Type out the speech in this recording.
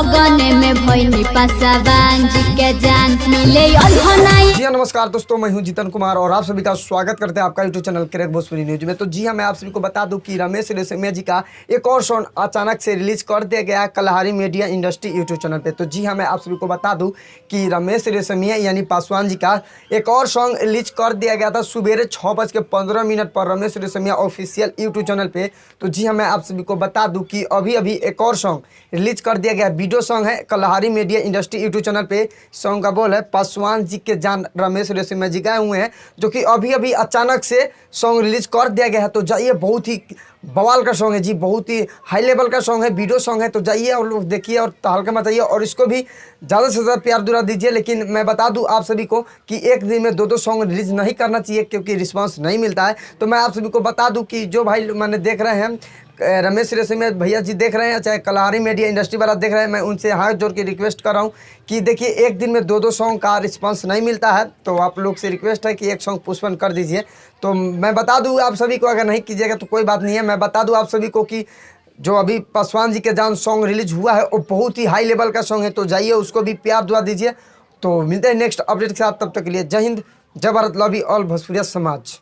लगन में भइनी पासवान जी के जान मिले नहीं। जी हाँ, नमस्कार दोस्तों, मैं हूं जीतन कुमार और आप सभी का स्वागत करते हैं आपका YouTube channel crack Bhojpuri news में। तो जी हाँ, मैं आप सभी को बता दूं कि रमेश रेशमिया जी का एक और सॉन्ग अचानक से रिलीज कर दिया गया Kalahari media industry YouTube channel पे। तो जी हाँ, मैं आप सभी को बता दूं कि रमेश रेशमिया यानी पासवान जी का एक और सॉन्ग रिलीज कर दिया गया था सुबेरे 6:15 पर Ramesh Reshammiya official YouTube channel पे। तो जी हाँ, मैं आप सभी को बता दूं कि अभी एक और सॉन्ग रिलीज कर दिया गया, वीडियो सॉन्ग है Kalahari media industry YouTube channel पे। सॉन्ग का बोल है पासवान जी के जान रमेश रेशमिया जी गाए हुए हैं, जो कि अभी अचानक से सॉन्ग रिलीज कर दिया गया है। तो जाइए, बहुत ही बवाल का सॉन्ग है जी, बहुत ही हाई लेवल का सॉन्ग है, वीडियो सॉन्ग है। तो जाइए और लोग देखिए और तहलका मचाइए और इसको भी ज़्यादा से ज़्यादा प्यार दुला दीजिए। लेकिन मैं बता दूं आप सभी को कि एक दिन में दो सॉन्ग रिलीज नहीं करना चाहिए, क्योंकि रिस्पांस नहीं मिलता है। तो मैं आप सभी को बता दूं कि जो भाई मैंने देख रहे हैं रमेश रेशमिया भैया जी देख रहे हैं, चाहे कलहारी मीडिया इंडस्ट्री वाला देख रहे हैं, मैं उनसे हाथ जोड़ के रिक्वेस्ट कर रहा हूँ कि देखिए, एक दिन में दो सॉन्ग का रिस्पांस नहीं मिलता है। तो आप लोग से रिक्वेस्ट है कि एक सॉन्ग पोस्टपोन कर दीजिए। तो मैं बता दूं आप सभी को, अगर नहीं कीजिएगा तो कोई बात नहीं है। मैं बता दूं आप सभी को कि जो अभी पासवान जी के जान सॉन्ग रिलीज हुआ है वो बहुत ही हाई लेवल का सॉन्ग है। तो जाइए, उसको भी प्यार दुआ दीजिए। तो मिलते हैं नेक्स्ट अपडेट के साथ, तब तक के लिए जय हिंद, जय भारत, लव यू ऑल भोजपुरिया समाज।